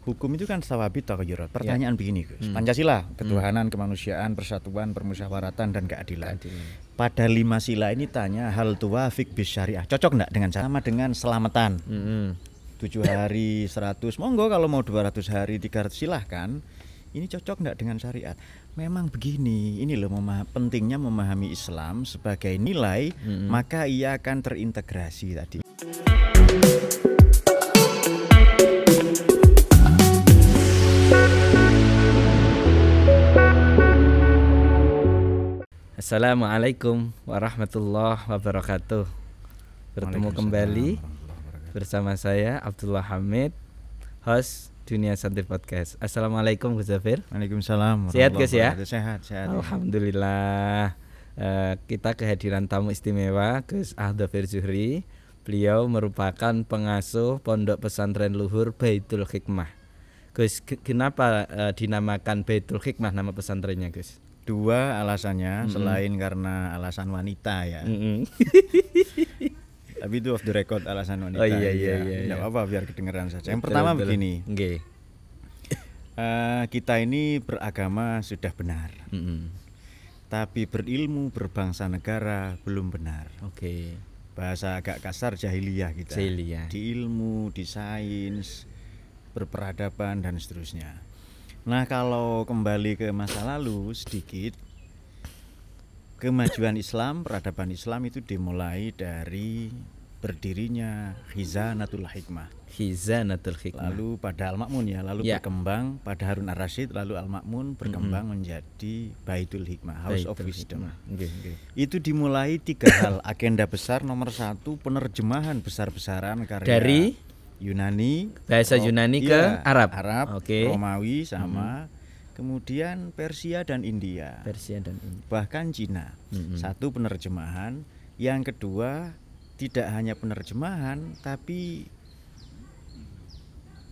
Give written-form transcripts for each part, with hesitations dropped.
hukum itu kan thawabit taghayyurat. Pertanyaan begini, Gus. Pancasila, ketuhanan, kemanusiaan, persatuan, permusyawaratan dan keadilan. Pada 5 sila ini tanya hal tuwafiq bis syariah. Cocok enggak dengan sama dengan selamatan? 7 hari 100, monggo kalau mau 200 hari 300 silahkan. Ini cocok enggak dengan syariat? Memang begini, ini loh pentingnya memahami Islam sebagai nilai, maka ia akan terintegrasi tadi. Assalamualaikum warahmatullahi wabarakatuh. Bertemu kembali bersama saya Abdullah Hamid, host Dunia Santri Podcast. Assalamualaikum Gus Zafir. Waalaikumsalam. Sehat Gus ya? Sehat. Alhamdulillah. Kita kehadiran tamu istimewa Gus Zafir Zuhri. Beliau merupakan pengasuh Pondok Pesantren Luhur Baitul Hikmah. Gus, kenapa dinamakan Baitul Hikmah nama pesantrennya Gus? 2 alasannya, selain karena alasan wanita ya. Tapi itu off the record alasan wanita. Oh iya. Tidak apa-apa biar kedengeran saja. Yang pertama begini. Kita ini beragama sudah benar. Tapi berilmu berbangsa negara belum benar. Bahasa agak kasar jahiliyah kita. Di ilmu, di sains, berperadaban dan seterusnya. Nah, kalau kembali ke masa lalu sedikit, kemajuan Islam, peradaban Islam itu dimulai dari berdirinya Khizanatul Hikmah. Lalu pada Al-Ma'mun ya, lalu berkembang pada Harun Ar-Rasyid, lalu Al-Ma'mun berkembang menjadi Baitul Hikmah, House of Wisdom. Itu dimulai 3 hal, agenda besar nomor 1 penerjemahan besar-besaran karya dari Yunani, bahasa Yunani ke Arab, Romawi sama, kemudian Persia dan India. Bahkan Cina. 1 penerjemahan, yang kedua tidak hanya penerjemahan tapi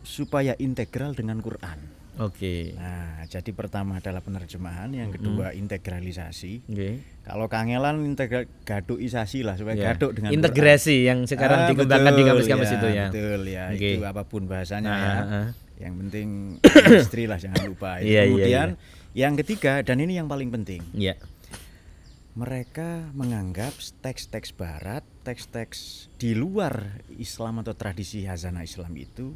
supaya integral dengan Quran. Nah, jadi pertama adalah penerjemahan, yang kedua integralisasi. Kalau kangelan gaduisasi lah, supaya gaduk dengan integrasi Quran. Yang sekarang dikembangkan di kampus-kampus itu ya. Betul ya, itu apapun bahasanya ya. Yang penting istri lah jangan lupa. Kemudian yang ketiga, dan ini yang paling penting. Mereka menganggap teks-teks barat, teks-teks di luar Islam atau tradisi hazanah Islam itu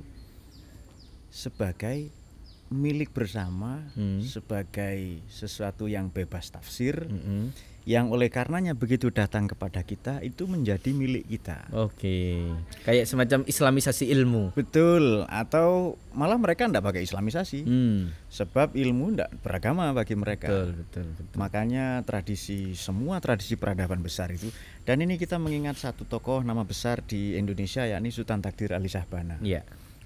sebagai milik bersama, sebagai sesuatu yang bebas tafsir, yang oleh karenanya begitu datang kepada kita itu menjadi milik kita. Kayak semacam islamisasi ilmu. Betul, atau malah mereka tidak pakai islamisasi, sebab ilmu tidak beragama bagi mereka. Betul. Makanya semua tradisi peradaban besar itu, dan ini kita mengingat satu tokoh nama besar di Indonesia, yakni Sultan Takdir Ali Shahbana.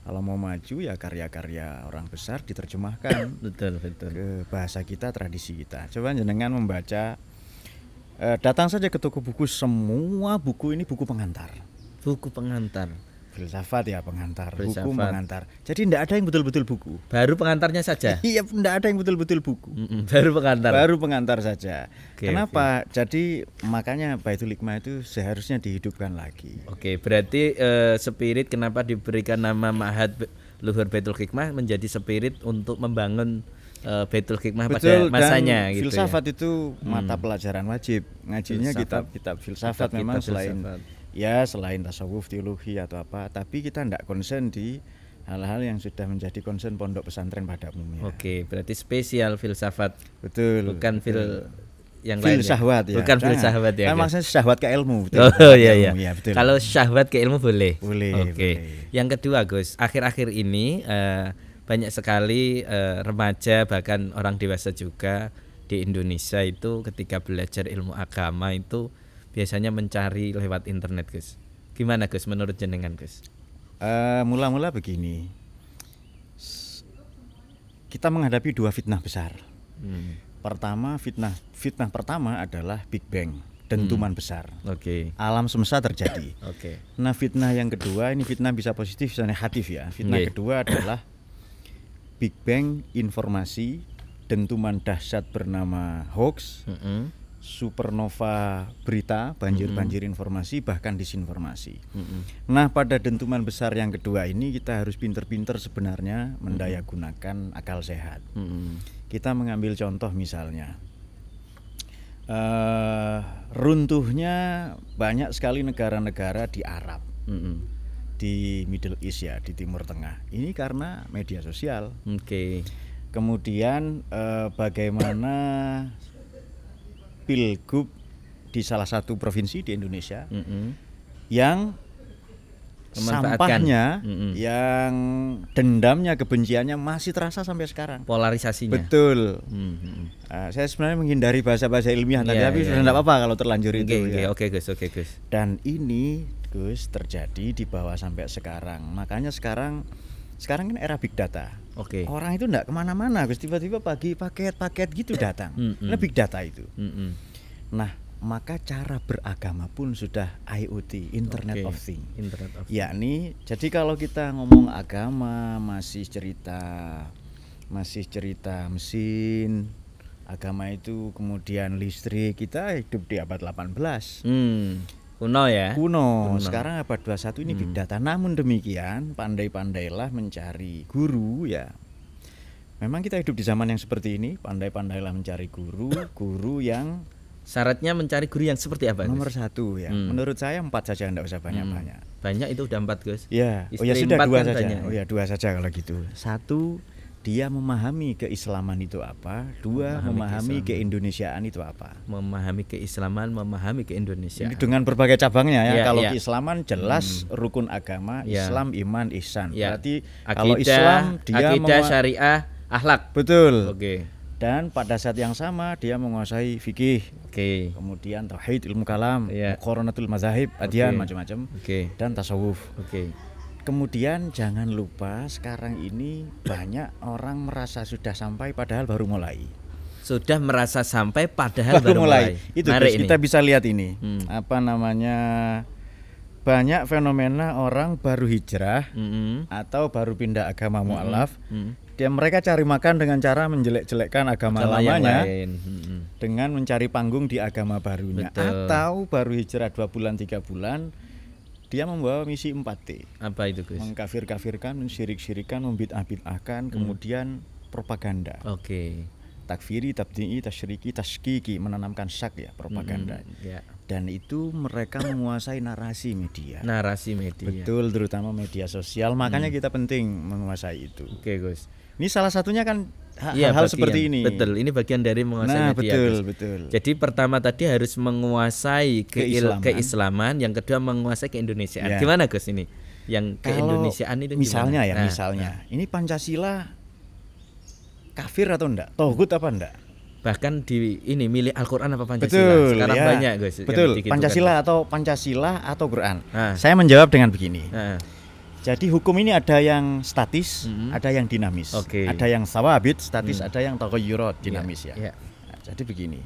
Kalau mau maju ya karya-karya orang besar diterjemahkan ke bahasa kita, tradisi kita. Coba jenengan membaca, datang saja ke toko buku, semua buku ini buku pengantar. Filsafat ya pengantar, hukum pengantar. Jadi tidak ada yang betul-betul buku. Baru pengantarnya saja. Iya, tidak ada yang betul-betul buku. Baru pengantar saja. Kenapa? Jadi makanya Baitul Hikmah itu seharusnya dihidupkan lagi. Berarti spirit kenapa diberikan nama Ma'had Luhur Baitul Hikmah menjadi spirit untuk membangun Baitul Hikmah pada masanya. Dan filsafat itu mata pelajaran wajib. Ngajinya kitab filsafat memang selain tasawuf, teologi atau apa, tapi kita tidak concern di hal-hal yang sudah menjadi concern pondok pesantren pada umumnya. Berarti spesial filsafat. Betul. Bukan yang lain. Filsafat ya. Bukan filsafat ya. Maksudnya syahwat ke ilmu. Iya. Betul. Kalau syahwat ke ilmu boleh. Boleh. Yang kedua Gus, akhir-akhir ini banyak sekali remaja bahkan orang dewasa juga di Indonesia itu ketika belajar ilmu agama itu biasanya mencari lewat internet Gus. Gimana Gus menurut jenengan Gus? Mula-mula begini, kita menghadapi 2 fitnah besar. Pertama, fitnah pertama adalah Big Bang, dentuman besar. Alam semesta terjadi. Nah, fitnah yang kedua, ini fitnah bisa positif bisa negatif ya. Fitnah kedua adalah Big Bang informasi, dentuman dahsyat bernama hoax, supernova berita, banjir-banjir informasi, bahkan disinformasi. Nah, pada dentuman besar yang kedua ini kita harus pinter-pinter sebenarnya mendayagunakan akal sehat. Kita mengambil contoh misalnya, runtuhnya banyak sekali negara-negara di Arab, di Middle East ya, di Timur Tengah. Ini karena media sosial. Kemudian bagaimana pilgub di salah satu provinsi di Indonesia yang sampahnya, yang dendamnya, kebenciannya masih terasa sampai sekarang. Polarisasinya. Betul. Saya sebenarnya menghindari bahasa-bahasa ilmiah tadi, tapi sudah tidak apa-apa kalau terlanjur itu. Oke Gus. Dan ini Gus terjadi di bawah sampai sekarang. Makanya sekarang kan era big data. Orang itu enggak kemana-mana Gus, tiba-tiba pagi paket-paket gitu datang. Nah, big data itu. Nah, maka cara beragama pun sudah IoT, Internet of Things. Yakni, jadi kalau kita ngomong agama masih cerita mesin, agama itu kemudian listrik, kita hidup di abad 18. Kuno ya. Kuno. Sekarang abad 21 ini big data. Namun demikian, pandai-pandailah mencari guru ya. Memang kita hidup di zaman yang seperti ini, pandai-pandailah mencari guru yang syaratnya mencari guru yang seperti apa? Nomor 1 ya. Menurut saya 4 saja, enggak usah banyak-banyak. Banyak itu udah 4 Gus. Ya. Oh ya sudah 2 saja. Banyak. Oh ya 2 saja kalau gitu. 1, dia memahami keislaman itu apa. 2, memahami keindonesiaan itu apa. Memahami keislaman, memahami keindonesiaan. Ini dengan berbagai cabangnya ya. Kalau keislaman jelas rukun agama, Islam, iman, ihsan. Berarti akidah, kalau Islam dia akidah, syariah, akhlak. Betul. Dan pada saat yang sama dia menguasai fikih. Kemudian tauhid, ilmu kalam, muqaranatul mazahib, adian macam-macam. Dan tasawuf. Kemudian jangan lupa sekarang ini banyak orang merasa sudah sampai padahal baru mulai. Sudah merasa sampai padahal baru mulai. Itu kita bisa lihat ini. Apa namanya? Banyak fenomena orang baru hijrah atau baru pindah agama mu'alaf. Dia mereka cari makan dengan cara menjelek-jelekkan agama lamanya dengan mencari panggung di agama barunya. Atau baru hijrah 2 bulan 3 bulan dia membawa misi 4T. Apa itu Gus? Mengkafir-kafirkan, mensyirik-syirikan, membid'ah-bid'ahkan, kemudian propaganda. Takfiri, tabdi'i, tasyriki, taskiki, menanamkan syak ya, propaganda. Dan itu mereka menguasai narasi media. Betul, terutama media sosial. Makanya kita penting menguasai itu. Gus. Ini salah satunya kan hal-hal seperti ini. Betul, ini bagian dari menguasai media. Betul. Jadi pertama tadi harus menguasai keislaman, yang kedua menguasai keindonesiaan. Gimana Gus ini? Yang keindonesiaan itu misalnya gimana? Misalnya ini Pancasila kafir atau enggak? Tauhid apa enggak? Bahkan di ini milih Al-Qur'an apa Pancasila? Sekarang banyak Gus. Betul, Pancasila atau Quran. Saya menjawab dengan begini. Jadi hukum ini ada yang statis, ada yang dinamis. Ada yang sawabit statis, ada yang taghayyurat dinamis ya. Nah, jadi begini.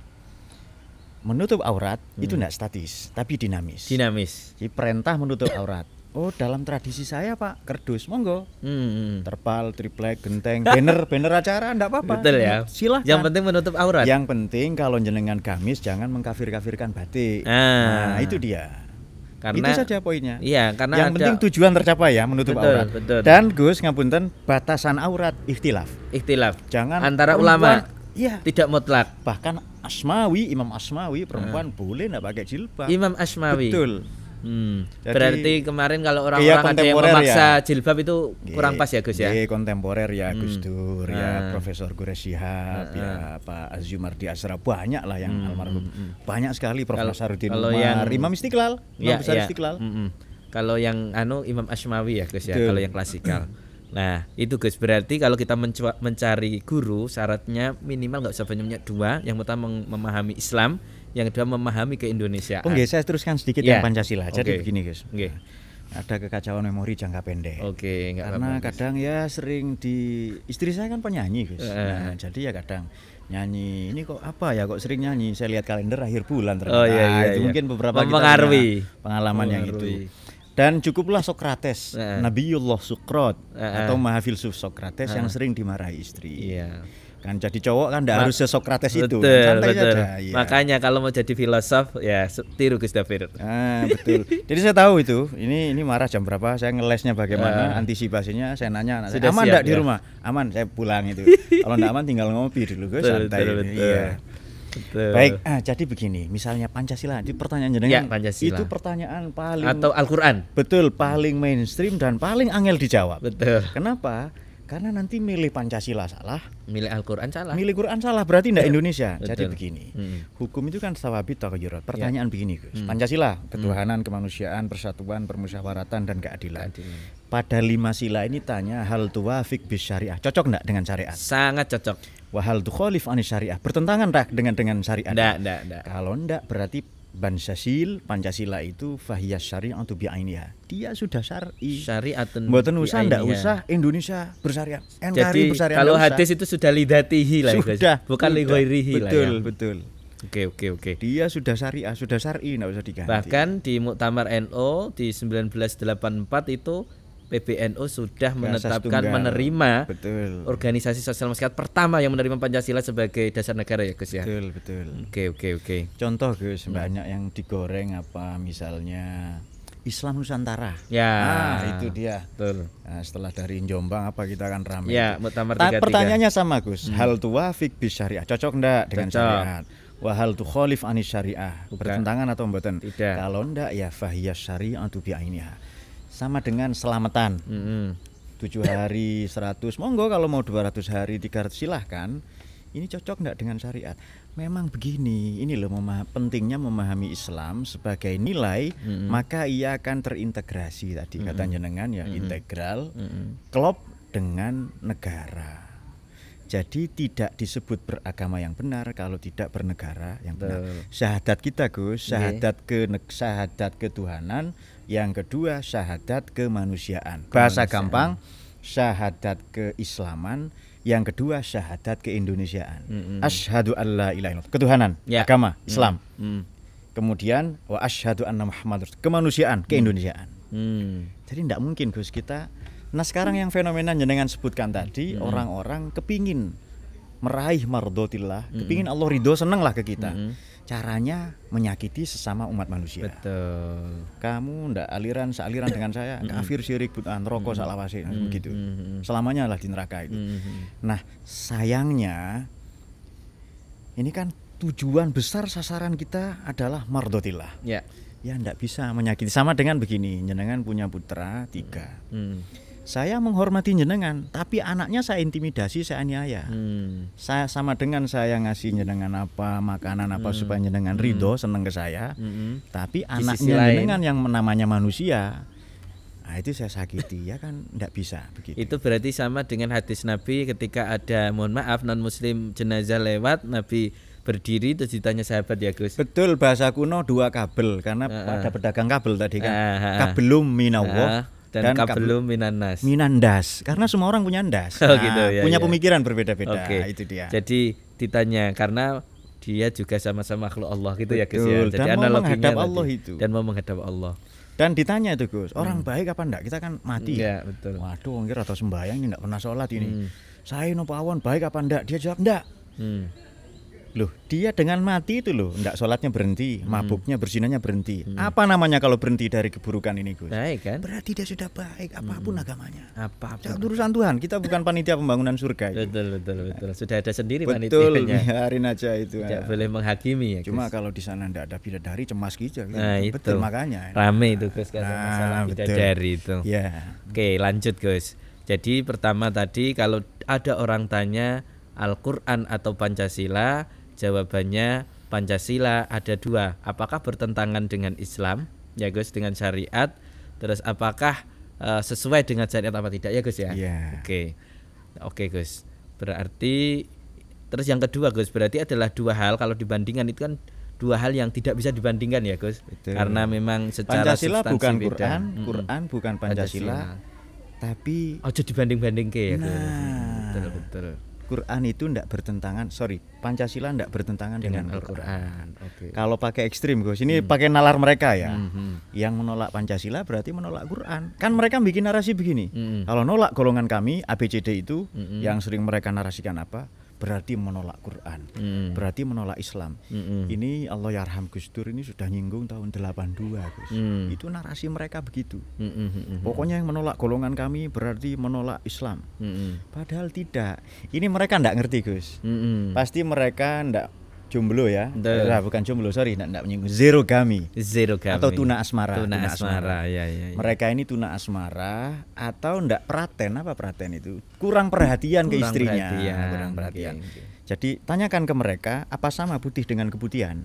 Menutup aurat itu enggak statis, tapi dinamis. Jadi perintah menutup aurat. Oh, dalam tradisi saya Pak, kerdus, monggo. Terpal, triplek, genteng, banner acara enggak apa-apa. Betul ya. Silahkan. Yang penting menutup aurat. Yang penting kalau jenengan gamis jangan mengkafir-kafirkan batik. Nah, itu dia. Karena itu saja poinnya. Iya, karena yang penting tujuan tercapai ya, menutup aurat. Dan Gus ngapunten, batasan aurat ikhtilaf. Jangan antara ulama tidak mutlak. Bahkan Imam Asmawi perempuan boleh enggak pakai jilbab. Imam Asmawi. Betul. Berarti kemarin kalau orang-orang ada yang memaksa jilbab itu kurang pas ya Gus ya. Kontemporer ya Gus Dur ya, Profesor Gores Shihab ya, Pak Azumardi Asra, banyak lah yang almarhum. Banyak sekali Prof Nasaruddin Umar, Imam Istiqlal, Imam Besar Istiqlal. Kalau yang Imam Asmawi ya Gus ya, kalau yang klasikal. Nah itu Gus, berarti kalau kita mencari guru syaratnya minimal nggak usah banyak 2. Yang pertama memahami Islam, yang kedua memahami keindonesiaan. Saya teruskan sedikit yang Pancasila. Jadi begini Gus, ada kekacauan memori jangka pendek. Karena kadang ya sering istri saya kan penyanyi Gus. Nah, jadi ya kadang nyanyi ini kok apa ya, kok sering nyanyi. Saya lihat kalender akhir bulan ternyata. Itu mungkin beberapa mempengaruhi pengalaman yang itu. Dan cukuplah Sokrates, Nabiullah Sukrat atau Maha Filsuf Sokrates yang sering dimarahi istri. Kan jadi cowok kan enggak harus se-Sokrates itu, kan santai saja. Ya. Makanya kalau mau jadi filosof ya tiru Gus Dafir. Betul. Jadi saya tahu itu. Ini marah jam berapa, saya ngelesnya bagaimana, antisipasinya saya nanya anak saya, aman enggak di rumah? Aman, saya pulang itu. Kalau enggak aman tinggal ngopi dulu Gus, santai. Iya. Betul. Baik, jadi begini, misalnya Pancasila, itu pertanyaan jenengan. Ya, Pancasila. Itu pertanyaan paling atau Al-Qur'an. Betul, paling mainstream dan paling angel dijawab. Betul. Kenapa? Karena nanti milih Pancasila salah, milih Al-Qur'an salah. Milih Quran salah, berarti enggak Indonesia. Jadi begini. Hukum itu kan sawabit taghayyurat. Pertanyaan begini, Gus. Pancasila, ketuhanan, kemanusiaan, persatuan, permusyawaratan dan keadilan. Pada 5 sila ini tanya hal tuwafiq bis syariah. Cocok enggak dengan syariat? Sangat cocok. Wahal tukhalif anis syariah, bertentangan dengan syariat. Enggak. Kalau enggak berarti Pancasila itu fahiyas syari'atu bi'ainiha. Dia sudah syar'i. Syari'atun. Mboten usah ndak usah Indonesia bersyariat. Jadi bersyariat kalau hadis itu sudah lidatihi lah, sudah, bukan li ghairihi lah ya. Betul. Oke. Dia sudah syariah, sudah syar'i, enggak usah diganti. Bahkan di Muktamar NU di 1984 itu PBNU sudah menetapkan menerima organisasi sosial masyarakat pertama yang menerima Pancasila sebagai dasar negara ya Gus ya. Betul. Oke. Contoh Gus, banyak yang digoreng apa misalnya Islam Nusantara. Ya. Itu dia. Betul. Nah, setelah dari Jombang apa kita akan ramai. Ya, Muktamar 33. Pertanyaannya sama Gus. Hal tuwafiq bis syariah. Cocok enggak dengan syariat? Wa hal tukhalif anis syariah. Bertentangan atau mboten? Tidak. Kalau enggak ya fahiyas syari'atu bi'ainiha. Sama dengan selamatan. 7 hari 100, monggo kalau mau 200 hari 300 silahkan. Ini cocok enggak dengan syariat? Memang begini, ini loh pentingnya memahami Islam sebagai nilai, maka ia akan terintegrasi tadi kata jenengan ya, integral, klop dengan negara. Jadi tidak disebut beragama yang benar kalau tidak bernegara yang benar. Syahadat kita Gus, syahadat ketuhanan, yang kedua syahadat kemanusiaan. Bahasa gampang, syahadat keislaman, yang kedua syahadat keindonesiaan. Asyhadu alla ilaha illallah, ketuhanan, agama Islam. Kemudian wa asyhadu anna Muhammadar, kemanusiaan, keindonesiaan. Jadi tidak mungkin Gus kita. Nah sekarang yang fenomena jenengan sebutkan tadi, orang-orang kepingin meraih mardotillah, kepingin Allah ridho, seneng lah ke kita. Caranya menyakiti sesama umat manusia. Betul. Kamu ndak sealiran dengan saya, kafir, syirik, bid'ah, rokok, salawasi, begitu. Selamanya lah di neraka itu. Nah sayangnya ini kan tujuan besar sasaran kita adalah mardotillah. Ya ndak bisa menyakiti. Sama dengan begini, jenengan punya putra 3. Saya menghormati jenengan, tapi anaknya saya intimidasi, saya aniaya. Saya sama dengan saya ngasih jenengan apa, makanan apa supaya jenengan ridho, seneng ke saya. Tapi anaknya jenengan yang namanya manusia, nah itu saya sakiti, ya kan enggak bisa begitu. Itu berarti sama dengan hadis Nabi ketika ada, mohon maaf, non muslim jenazah lewat, Nabi berdiri terus ditanya sahabat ya Gus. Betul, bahasa kuno 2 kabel karena ada pedagang kabel tadi kan. Kabelum minallah dan kabelum minandas, karena semua orang punya ndas. Punya pemikiran berbeda-beda. Itu dia. Jadi ditanya karena dia juga sama-sama makhluk Allah gitu. Betul, ya Gus ya. Jadi dan mau menghadap Allah itu. Dan mau menghadap Allah. Dan ditanya itu Gus, orang baik apa enggak? Kita kan mati. Iya, betul. Waduh, ngira atau sembahyang ini enggak pernah sholat ini. Saya nopo awon baik apa enggak? Dia jawab enggak. Loh, dia dengan mati itu loh, enggak sholatnya berhenti, mabuknya, berzinanya berhenti. Apa namanya kalau berhenti dari keburukan ini Gus? Baik kan? Berarti dia sudah baik, apapun agamanya. Apapun. Urusan Tuhan, kita bukan panitia pembangunan surga. Betul. Sudah ada sendiri panitianya. Betul, biarin aja itu. Tidak boleh menghakimi ya Gus. Cuma kalau di sana enggak ada bidadari, cemas gitu. Nah, betul, makanya. Rame itu Gus karena masalah bidadari itu. Ya. Oke, lanjut Gus. Jadi pertama tadi kalau ada orang tanya Al-Qur'an atau Pancasila, jawabannya Pancasila ada 2. Apakah bertentangan dengan Islam ya Gus, dengan syariat? Terus apakah sesuai dengan syariat apa tidak ya Gus ya? Yeah. Oke Gus. Berarti terus yang kedua Gus, berarti adalah 2 hal kalau dibandingkan itu kan 2 hal yang tidak bisa dibandingkan ya Gus. Betul. Karena memang secara Pancasila substansi bukan beda. Quran bukan Pancasila. Tapi ojo dibanding-banding ke ya. Betul. Quran itu enggak bertentangan, Pancasila enggak bertentangan dengan Al-Quran. Kalau pakai ekstrim Gus, ini pakai nalar mereka ya. Yang menolak Pancasila berarti menolak Quran. Kan mereka bikin narasi begini. Kalau nolak golongan kami ABCD itu yang sering mereka narasikan apa? berarti menolak Quran, berarti menolak Islam. Ini Allah yarham Gus Dur ini sudah nyinggung tahun 82 Gus. Itu narasi mereka begitu. Pokoknya yang menolak golongan kami berarti menolak Islam. Padahal tidak. Ini mereka enggak ngerti Gus. Pasti mereka enggak jomblo ya. Bukan jomblo, sorry, enggak menyinggung zerogami. Atau tuna asmara. Tuna asmara. Ya. Mereka ini tuna asmara atau enggak praten, apa praten itu? Kurang perhatian ke istrinya. Kurang perhatian. Okay. Jadi tanyakan ke mereka, apa sama putih dengan keputihan?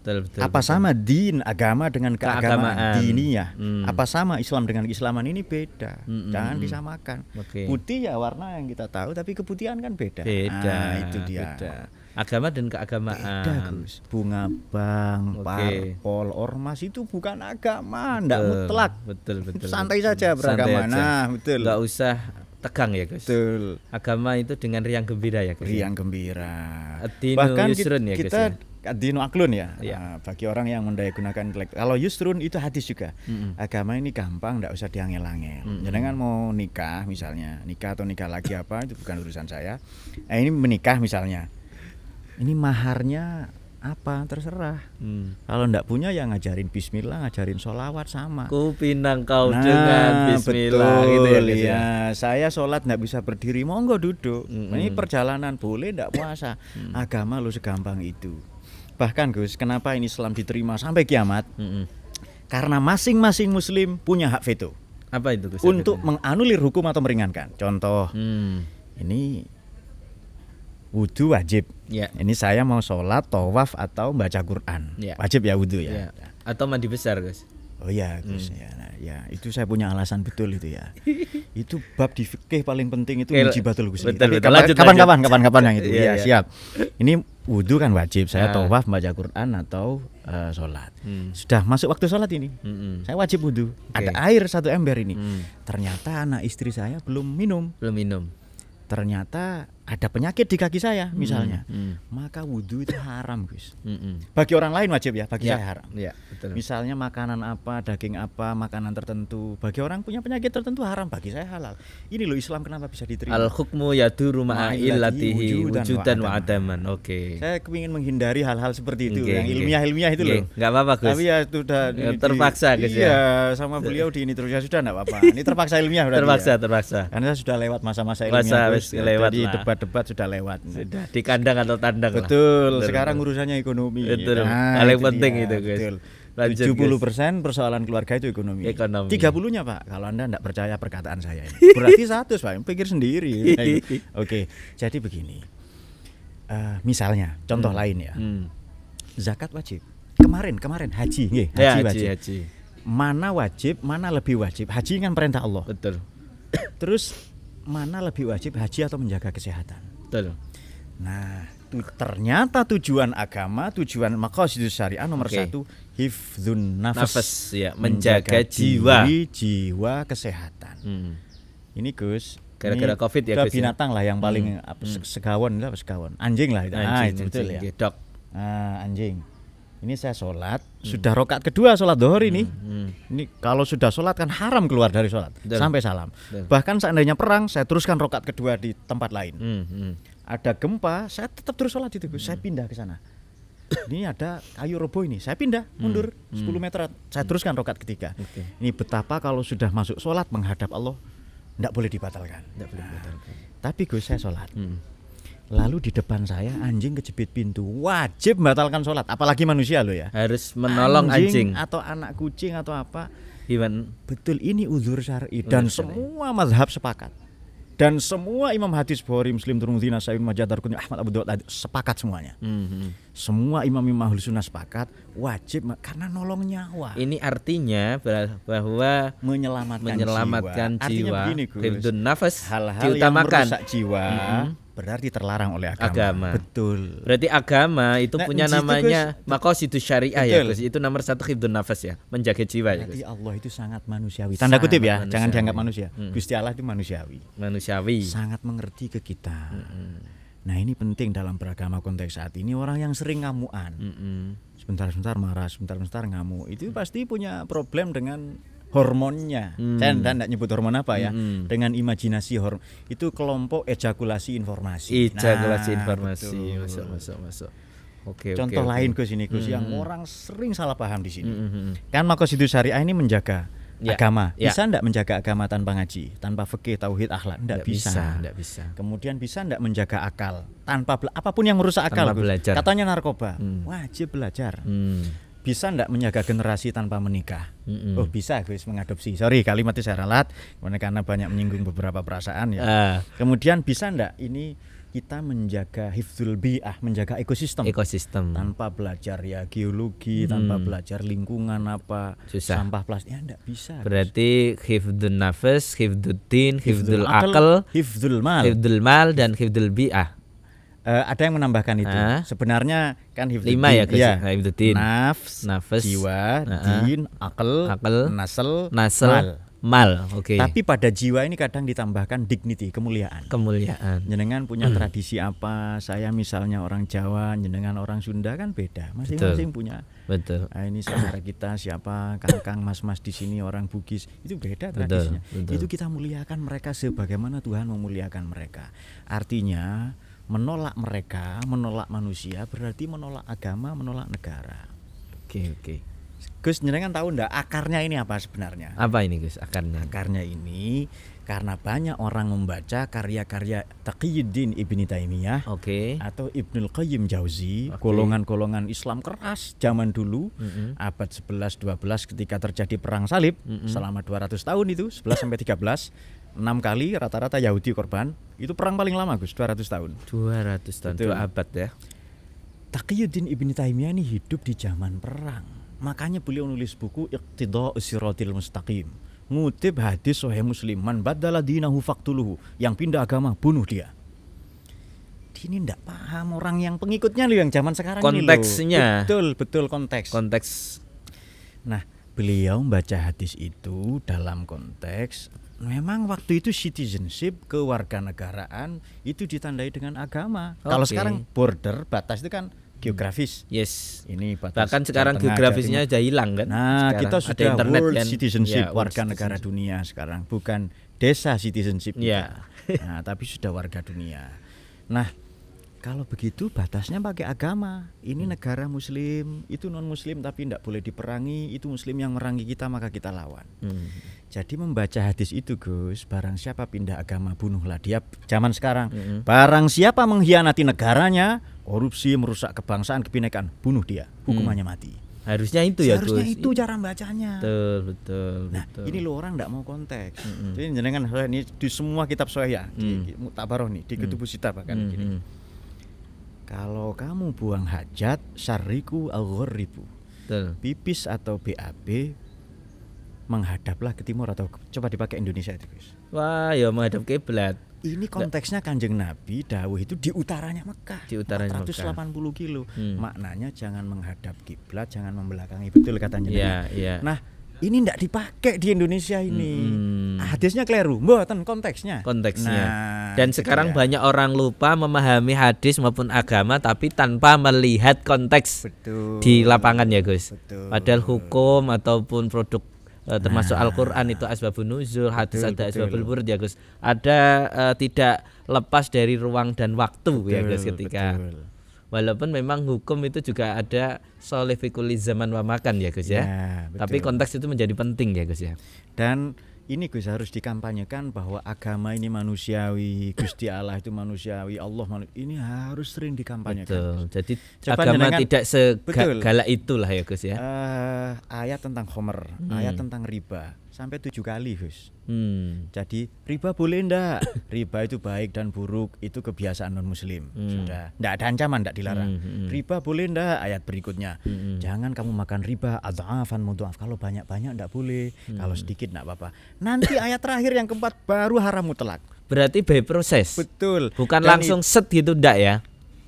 Betul, apa sama din agama dengan keagamaan diniyah? Apa sama Islam dengan keislaman? Ini beda. Jangan disamakan. Putih ya warna yang kita tahu, tapi keputihan kan beda. Itu dia. Beda. Agama dan keagamaan. Beda, Gus. Bunga bank, parpol, ormas itu bukan agama, enggak mutlak. Betul. Santai saja beragama. Nah, betul. Enggak usah tegang ya, Gus. Betul. Agama itu dengan riang gembira ya, Gus. Riang gembira. Bahkan yusrun ya, kita Gus, Ad-dinu aklun ya. Bagi orang yang mendayagunakan intelektual. Kalau yusrun itu hadis juga. Agama ini gampang, enggak usah diangel-angel. Jangan mau nikah misalnya, nikah atau nikah lagi apa itu bukan urusan saya. Ini menikah misalnya. Ini maharnya apa terserah. Kalau enggak punya ya ngajarin bismillah, ngajarin sholawat sama. Ku pinang kau dengan bismillah betul, gitu ya. Saya sholat enggak bisa berdiri, monggo duduk. Ini perjalanan boleh enggak puasa. Agama lu segampang itu. Bahkan Gus, kenapa ini Islam diterima sampai kiamat? Karena masing-masing muslim punya hak veto. Apa itu Gus? Untuk menganulir hukum atau meringankan. Contoh, ini wudu wajib. Ini saya mau sholat, tawaf atau baca Quran. Wajib ya wudu ya. Atau mandi besar Gus. Oh iya Gus ya, itu saya punya alasan betul itu ya. Itu bab di fikih paling penting itu mujibatul ghusl. Kapan-kapan yang itu. Ya, siap. Ini wudu kan wajib, saya tawaf, baca Quran atau sholat. Sudah masuk waktu sholat ini, saya wajib wudu. Ada air 1 ember ini. Ternyata anak istri saya belum minum. Ternyata ada penyakit di kaki saya misalnya, maka wudhu itu haram Gus. Bagi orang lain wajib ya, bagi saya haram. Betul. Misalnya makanan apa, daging apa, makanan tertentu, bagi orang punya penyakit tertentu haram, bagi saya halal. Ini loh Islam kenapa bisa diterima. Al hukmu yaduru ma'a illatihi wujudan wa adaman. Saya ingin menghindari hal-hal seperti itu, yang ilmiah itu loh. Enggak apa-apa Gus. Tapi ya sudah terpaksa Gus ya. Iya, sama beliau di ini terus ya sudah enggak apa-apa. Ini terpaksa ilmiah berarti. Terpaksa. Karena sudah lewat masa-masa ilmiah. Lewat di debat-debat sudah lewat. Sudah di kandang atau tandang. Betul. Sekarang urusannya ekonomi. Betul. Paling penting itu guys. 70% persoalan keluarga itu ekonomi. 30-nya Pak, kalau Anda tidak percaya perkataan saya ini. Berarti 100 Pak, pikir sendiri. Oke, jadi begini. Misalnya, contoh lain ya. Zakat wajib. Kemarin haji, haji. Mana wajib, mana lebih wajib? Haji kan perintah Allah. Betul. Terus mana lebih wajib, haji atau menjaga kesehatan? Betul. Nah, ternyata tujuan agama, tujuan maqasidus syariah nomor 1 hifdzun nafas, ya, menjaga jiwa kesehatan. Ini Gus, gara-gara Covid ya Gus. Binatang lah yang paling segawon, anjing lah itu. Anjing, betul ya. Gedok. Anjing. Ini saya sholat, sudah rakaat kedua sholat zuhur ini. Ini kalau sudah sholat kan haram keluar dari sholat sampai salam. Bahkan seandainya perang, saya teruskan rakaat kedua di tempat lain. Ada gempa, saya tetap terus sholat itu, saya pindah ke sana. Ini ada kayu roboh ini, saya pindah mundur 10 meter, saya teruskan rakaat ketiga. Ini betapa kalau sudah masuk sholat menghadap Allah, tidak boleh dibatalkan. Tapi Gus, saya sholat. Lalu di depan saya anjing kejepit pintu, wajib membatalkan sholat, apalagi manusia loh ya. Harus menolong anjing atau anak kucing atau apa. Hewan. Betul, ini uzur syar'i dan semua mazhab sepakat. Dan semua imam hadis Bukhari, Muslim, Tirmidzi, Nasa'i, Majah, Darqutni, Ahmad, Abu Dawud sepakat semuanya. Semua imam-imam Ahlus Sunnah sepakat wajib karena nolong nyawa. Ini artinya bahwa menyelamatkan jiwa. Artinya begini Gus, hifdzun nafas hal-hal yang merusak jiwa berarti terlarang oleh agama. Betul. Berarti agama itu punya namanya maqasidus syariah ya Gus. Itu nomor 1 hifdzun nafas ya, menjaga jiwa ya Gus. Berarti Allah itu sangat manusiawi. Tanda kutip ya, jangan dianggap manusia. Gusti Allah itu manusiawi. Sangat mengerti ke kita. Nah, ini penting dalam beragama konteks saat ini. Orang yang sering ngamuan, sebentar-sebentar marah, sebentar-sebentar ngamuk, itu pasti punya problem dengan hormonnya. Saya tidak nyebut hormon apa ya. Dengan imajinasi itu kelompok ejakulasi informasi. Informasi. Masuk. Contoh lain Gus ini Gus yang orang sering salah paham di sini. Kan Maqasidus Syariah ini menjaga agama. Bisa enggak menjaga agama tanpa ngaji, tanpa fikih, tauhid, akhlak? Enggak bisa. Kemudian bisa enggak menjaga akal tanpa apapun yang merusak akal, Gus. Katanya narkoba, wajib belajar. Bisa enggak menjaga generasi tanpa menikah? Oh, bisa Gus, mengadopsi. Sorry, kalimatnya saya ralat karena banyak menyinggung beberapa perasaan ya. Kemudian bisa enggak ini kita menjaga hifdzul bi'ah, menjaga ekosistem tanpa belajar ya geologi, tanpa belajar lingkungan apa, susah. Sampah plastik ya enggak bisa. Berarti hifdzun nafas, hifdzuddin, hifdzul aql, hifdzul mal dan hifdzul bi'ah. Ada yang menambahkan itu. Sebenarnya kan hifdzuddin 5 ya, ya. Hifdzuddin. Nafas, jiwa, din, akal, nasl, mal. Oke. Tapi pada jiwa ini kadang ditambahkan dignity, kemuliaan. Jenengan punya tradisi apa? Saya misalnya orang Jawa, jenengan orang Sunda kan beda. Masing-masing punya. Betul. Nah, ini saudara kita siapa? Kang, mas di sini orang Bugis. Itu beda tradisinya. Betul. Itu kita muliakan mereka sebagaimana Tuhan memuliakan mereka. Artinya menolak mereka, menolak manusia berarti menolak agama, menolak negara. Oke. Gus, jenengan tahu enggak akarnya ini apa sebenarnya? Apa ini Gus akarnya? Akarnya ini karena banyak orang membaca karya-karya Taqiyuddin Ibnu Taimiyah atau Ibnul Qayyim Jauzi, golongan-golongan Islam keras zaman dulu, abad 11-12 ketika terjadi perang salib selama 200 tahun itu, 11 sampai 13, 6 kali rata-rata Yahudi korban. Itu perang paling lama Gus, 200 tahun. 200 tahun, 2 abad ya. Taqiyuddin Ibnu Taimiyah ini hidup di zaman perang. Makanya beliau nulis buku Iqtida'us Siratil Mustaqim. Ngutip hadis Sahih Muslim, man badala dinahu faqtuluhu, yang pindah agama bunuh dia. Ini enggak paham orang yang pengikutnya loh yang zaman sekarang konteksnya. Ini loh. Betul konteks. Nah, beliau membaca hadis itu dalam konteks memang waktu itu citizenship, kewarganegaraan itu ditandai dengan agama. Kalau sekarang border, batas itu kan geografis. Yes. Ini batas. Bahkan sekarang geografisnya aja hilang kan. Nah, sekarang kita sudah internet world kan? citizenship, warga negara dunia sekarang, bukan desa citizenship kita. Nah, tapi sudah warga dunia. Nah, kalau begitu batasnya pakai agama. Ini negara muslim, itu non muslim tapi tidak boleh diperangi, itu muslim yang merangi kita maka kita lawan. Jadi membaca hadis itu Gus, barang siapa pindah agama bunuhlah dia. Zaman sekarang, barang siapa mengkhianati negaranya, korupsi, merusak kebangsaan, kebinekaan, bunuh dia, hukumannya mati. Harusnya itu ya Gus. Harusnya itu cara bacanya. Betul. Nah, ini lo orang tidak mau konteks. Jadi jenengan ini di semua kitab Sahih di Mu'tabaroh nih, di Kutubus Sittah bahkan gini. Kalau kamu buang hajat, syarriku al-ghorribu. Pipis atau BAB, menghadaplah ke timur atau coba dipakai Indonesia itu Gus. Wah, ya menghadap kiblat. Ini konteksnya Kanjeng Nabi dawuh itu di utaranya Mekah. Di utaranya 480 kilo. Maknanya jangan menghadap kiblat, jangan membelakangi. Betul katanya. Iya. Nah, ini tidak dipakai di Indonesia ini. Hadisnya keliru, mboten konteksnya. Nah, dan sekarang banyak orang lupa memahami hadis maupun agama tapi tanpa melihat konteks di lapangan ya Gus. Padahal hukum ataupun produk termasuk Al-Quran itu asbabun nuzul, hadis ada asbabul wurud ya Gus. Ada tidak lepas dari ruang dan waktu ya Gus ketika. Walaupun memang hukum itu juga ada sholih fi kulli zaman wa makan ya Gus ya. Tapi konteks itu menjadi penting ya Gus ya. Dan ini Gus harus dikampanyekan bahwa agama ini manusiawi, Gusti Allah itu manusiawi, Allah ini harus sering dikampanyekan. Betul. Jadi agama tidak segalak itulah ya Gus ya. Ayat tentang khomer, ayat tentang riba sampai 7 kali Gus. Jadi riba boleh ndak? Riba itu baik dan buruk, itu kebiasaan non muslim. Sudah, ndak ada ancaman, ndak dilarang. Riba boleh ndak? Ayat berikutnya. Jangan kamu makan riba adhafan mudhaf. Kalau banyak-banyak ndak boleh, kalau sedikit ndak apa-apa. Nanti ayat terakhir yang keempat baru haram mutlak. Berarti by proses. Betul. Bukan dan langsung set gitu ndak ya?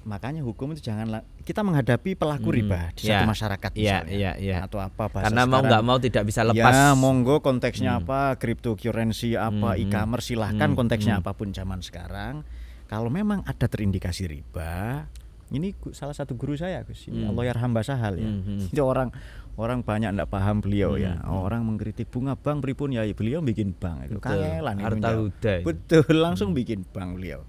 Makanya hukum itu jangan kita menghadapi pelaku riba di satu masyarakat misalnya atau apa bahasa karena mau nggak mau tidak bisa lepas. Ya monggo konteksnya apa, cryptocurrency apa, e-commerce silahkan konteksnya apapun zaman sekarang. Kalau memang ada terindikasi riba, ini salah satu guru saya Gus, Allah yarham Basahal ya. Itu orang orang banyak enggak paham beliau ya. Orang mengkritik bunga bank pripun ya, beliau bikin bank itu. Kangelan harta huda. Betul, langsung bikin bank beliau.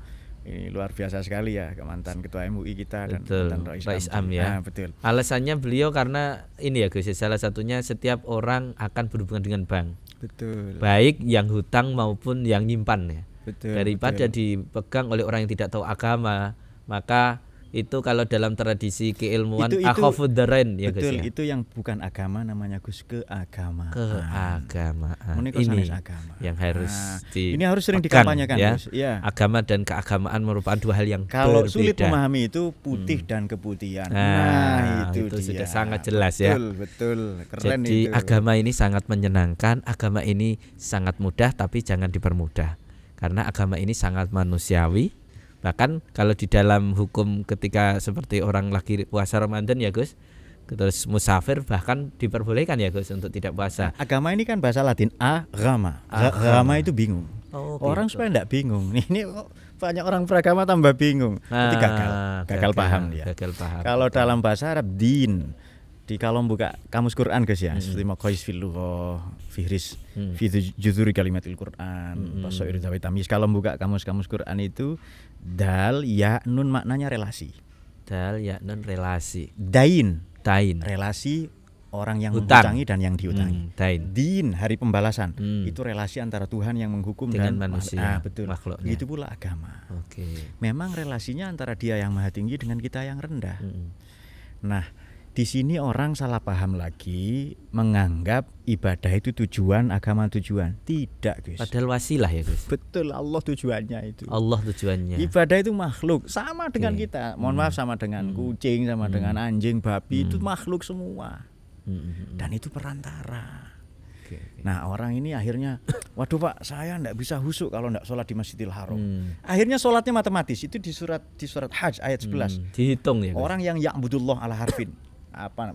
Ini luar biasa sekali ya, mantan ketua MUI kita dan mantan Rais Am ya. Betul. Alasannya beliau karena ini ya Gus, salah satunya setiap orang akan berhubungan dengan bank. Betul. Baik yang hutang maupun yang nyimpan ya. Betul. Daripada dipegang oleh orang yang tidak tahu agama, maka itu kalau dalam tradisi keilmuan akhafud darain ya betul, Gus ya. Itu yang bukan agama namanya Gus, keagamaan. Ini agama yang harus ini harus sering dikampanyekan ya. Gus. Ya. Agama dan keagamaan merupakan dua hal yang kalau berbeda. Sulit memahami itu putih dan keputihan. Itu sudah sangat jelas ya. Betul, keren. Jadi itu. Agama ini sangat menyenangkan, agama ini sangat mudah tapi jangan dipermudah. Karena agama ini sangat manusiawi. Bahkan kalau di dalam hukum ketika seperti orang lagi puasa Ramadan ya Gus, terus musafir bahkan diperbolehkan ya Gus untuk tidak puasa. Agama ini kan bahasa Latin agama. Agama itu bingung. Orang gitu. supaya enggak bingung. Ini banyak orang beragama tambah bingung. Nanti gagal paham dia. Kalau dalam bahasa Arab din, kalau buka kamus Quran Gus ya, seperti Maqais fil lughah, Fihris fi juzuri kalimatil Quran, Basair Zawi Tamyiz. Kalau buka kamus Quran itu dal ya nun maknanya relasi. Dal ya nun relasi. Dain relasi orang yang menghutangi dan yang dihutangi. Din hari pembalasan. Itu relasi antara Tuhan yang menghukum dengan dan manusia. Betul. Makhluknya. Itu pula agama. Memang relasinya antara Dia yang Maha Tinggi dengan kita yang rendah. Nah, di sini orang salah paham lagi, menganggap ibadah itu tujuan, agama tujuan. Tidak, Gus. Padahal wasilah ya, Gus. Betul, Allah tujuannya itu. Allah tujuannya. Ibadah itu makhluk, sama dengan kita. Mohon maaf, sama dengan kucing, sama dengan anjing, babi, itu makhluk semua. Dan itu perantara. Nah, orang ini akhirnya, waduh Pak, saya enggak bisa khusyuk kalau enggak sholat di Masjidil Haram. Akhirnya sholatnya matematis. Itu di surat Hajj ayat 11. Dihitung ya, Gus. Orang yang ya'budullah ala harfin.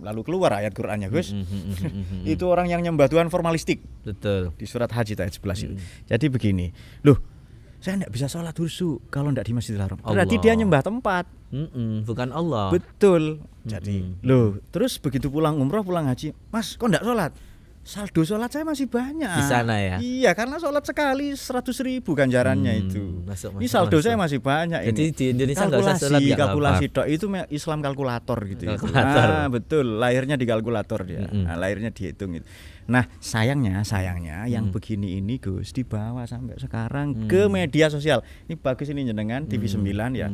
Lalu keluar ayat Qur'annya Gus. Itu orang yang nyembah Tuhan formalistik. Betul. Di surat Hajj ayat 11 itu. Jadi begini, loh, saya enggak bisa sholat khusyuk kalau enggak di Masjidil Haram. Berarti dia nyembah tempat. Bukan Allah. Betul. Jadi, loh, terus begitu pulang umroh, pulang haji, Mas, kok enggak sholat? Saldo sholat saya masih banyak di sana ya. Iya, karena sholat sekali 100.000 ganjarannya itu. Ini saldo saya masih banyak. Jadi ini di Indonesia nggak usah sholat ya, kalkulasi dok itu Islam kalkulator gitu. Betul, lahirnya di kalkulator dia. Lahirnya dihitung itu. Nah, sayangnya yang begini ini Gus dibawa sampai sekarang ke media sosial. Ini bagus ini jenengan TV 9 ya.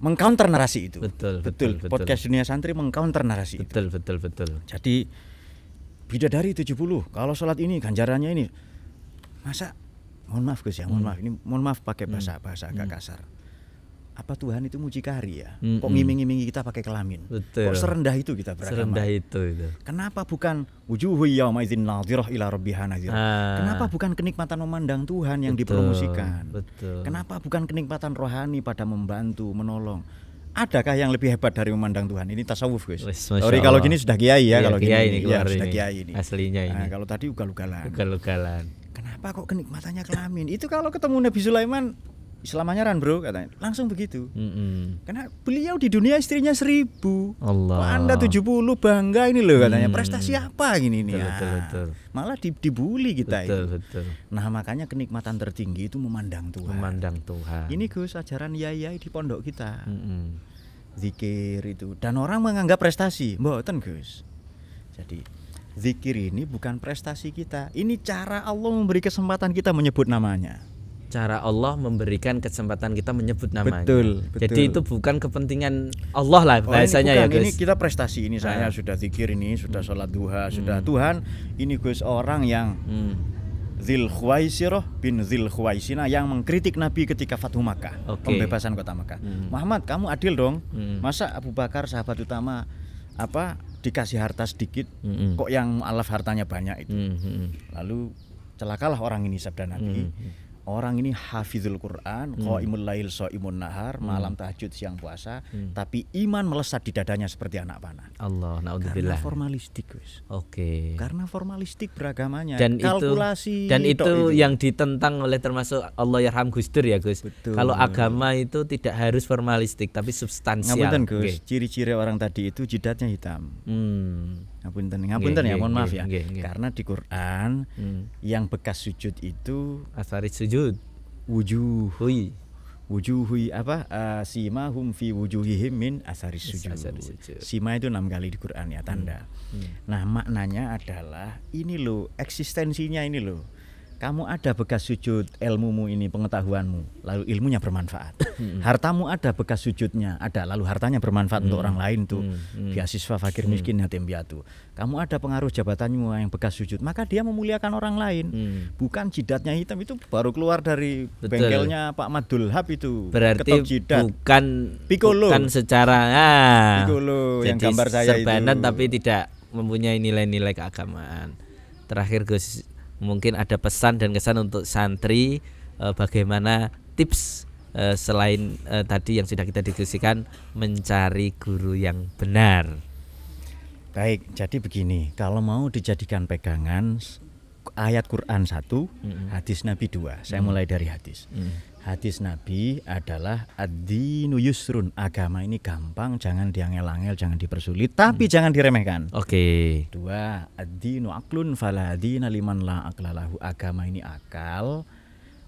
Mengcounter narasi itu. Betul. Podcast Dunia Santri mengcounter narasi itu. Betul. Jadi bidadari 70 kalau sholat ini ganjarannya ini, masa mohon maaf Gus ya, mohon maaf pakai bahasa agak kasar. Apa Tuhan itu mucikari ya? Kok ngiming-ngimingi kita pakai kelamin? Betul. Kok serendah itu kita beragama? Serendah itu. Kenapa bukan wujuhu yauma idzin nadhirah ila rabbiha nadhirah? Kenapa bukan kenikmatan memandang Tuhan yang dipromosikan? Betul. Kenapa bukan kenikmatan rohani pada membantu, menolong? Adakah yang lebih hebat dari memandang Tuhan? Ini tasawuf, Gus. Sorry kalau gini sudah kiai ya, kalau kiai gini ya, sudah kiai ini. Aslinya ini. Nah, kalau tadi ugal-ugalan. Kenapa kok kenikmatannya kelamin? Itu kalau ketemu Nabi Sulaiman, Islamnya ran bro katanya. Langsung begitu. Karena beliau di dunia istrinya 1000. Allah. Kok Anda 70 bangga ini loh katanya. Prestasi apa gini nih? Betul. Malah dibully kita betul. Nah, makanya kenikmatan tertinggi itu memandang Tuhan. Ini Gus ajaran yai di pondok kita. Zikir itu. Dan orang menganggap prestasi. Mboten Gus. Jadi zikir ini bukan prestasi kita. Ini cara Allah memberi kesempatan kita menyebut namanya. Cara Allah memberikan kesempatan kita menyebut namanya. Betul. Jadi itu bukan kepentingan Allah lah bahasanya ya Gus. Ini kita prestasi, ini saya sudah zikir, ini sudah sholat duha, sudah Tuhan. Ini Gus orang yang Dzil Khuwaisirah bin Dzil Khuwaisina yang mengkritik Nabi ketika Fathu Makkah, pembebasan kota Makkah. Muhammad, kamu adil dong. Masa Abu Bakar sahabat utama dikasih harta sedikit, kok yang mu'alaf hartanya banyak itu. Lalu celakalah orang ini sabda Nabi. orang ini hafizul Quran, qaimul lail shaimun nahar, malam tahajud siang puasa, tapi iman melesat di dadanya seperti anak panah. Allah, naudzubillah. Karena formalistik, Gus. Oke. Karena formalistik beragamanya, dan kalkulasi. Itu yang ditentang oleh termasuk Allah yarham Gus Dur ya, Gus. Betul. Kalau agama itu tidak harus formalistik tapi substansial. Ngapunten, Gus. Ciri-ciri orang tadi itu jidatnya hitam. Ngapunten ya, mohon maaf ya. Karena di Quran yang bekas sujud itu asari sujud wujuhui simahum fi wujuhihim min asari sujud. Sima itu 6 kali di Quran ya, tanda. Nah, maknanya adalah ini loh, eksistensinya ini loh. Kamu ada bekas sujud, ilmumu ini, pengetahuanmu, lalu ilmunya bermanfaat. Hartamu ada bekas sujudnya, ada, lalu hartanya bermanfaat untuk orang lain tuh. Beasiswa fakir miskin yatim piatu. Kamu ada pengaruh jabatanmu yang bekas sujud, maka dia memuliakan orang lain. Bukan jidatnya hitam itu baru keluar dari bengkelnya Pak Madul Hab itu. Berarti bukan Piccolo. Bukan secara Piccolo yang gambar saya serbanan itu. Tapi tidak mempunyai nilai-nilai keagamaan. Terakhir Gus, mungkin ada pesan dan kesan untuk santri, bagaimana tips selain tadi yang sudah kita diskusikan, mencari guru yang benar. Baik, jadi begini, kalau mau dijadikan pegangan, ayat Quran 1, hadis Nabi 2. Saya mulai dari hadis. Hadis Nabi adalah ad-dinu yusrun, agama ini gampang, jangan diangel-angel, jangan dipersulit, tapi jangan diremehkan. Oke. 2, ad-dinu aklun fala dina liman la aqlalahu, agama ini akal.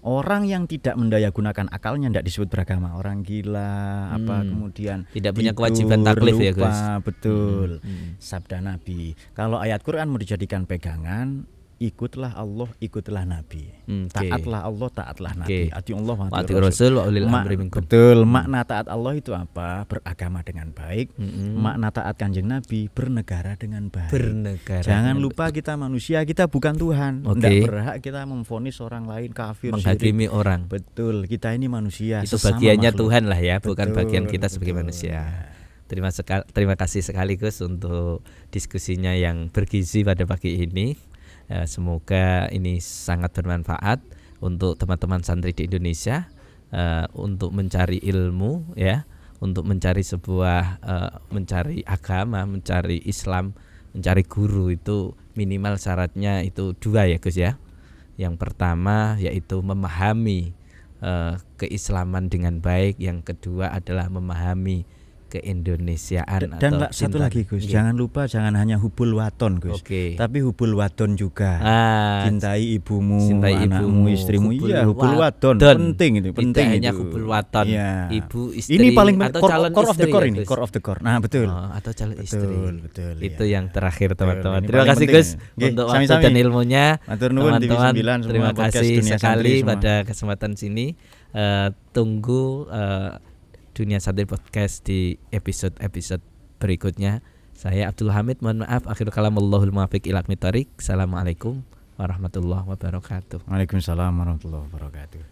Orang yang tidak mendaya gunakan akalnya tidak disebut beragama. Orang gila, kemudian tidak punya kewajiban taklif, ya Gus. Betul. Sabda Nabi. Kalau ayat Quran mau dijadikan pegangan, ikutlah Allah, ikutlah Nabi. Taatlah Allah, taatlah Nabi. Atiullah wa atiur Rasul wa ulil amri minkum. Betul. Makna taat Allah itu apa? Beragama dengan baik. Makna taat Kanjeng Nabi, bernegara dengan baik. Jangan lupa kita manusia, kita bukan Tuhan. Tidak berhak kita memvonis orang lain kafir, menghakimi orang. Betul. Kita ini manusia. Itu bagiannya Tuhan lah ya, bukan bagian kita sebagai manusia. Terima kasih sekali Gus untuk diskusinya yang bergizi pada pagi ini. Semoga ini sangat bermanfaat untuk teman-teman santri di Indonesia, untuk mencari ilmu ya, untuk mencari mencari agama, mencari Islam, mencari guru. Itu minimal syaratnya itu 2 ya Gus ya. Yang pertama yaitu memahami keislaman dengan baik, yang kedua adalah memahami keindonesiaan. Dan satu lagi Gus, jangan lupa, jangan hanya hubul waton Gus, tapi hubul wadon juga. Cintai ibumu, anakmu, istrimu. Iya, hubul wadon penting itu, penting hanya itu. Hubul waton, ibu, istri. Ini paling atau calon core of the core ya, ini, core of the core. Nah, betul. Atau calon istri. Betul. Itu yang terakhir teman-teman. Terima kasih Gus untuk waktu dan ilmunya. Teman-teman, terima kasih sekali pada kesempatan sini. Tunggu Dunia Santri Podcast di episode berikutnya. Saya Abdul Hamid, mohon maaf, akhirul kalam, wallahul muwaffiq ila aqwamit thoriq. Assalamualaikum warahmatullahi wabarakatuh. Waalaikumsalam warahmatullahi wabarakatuh.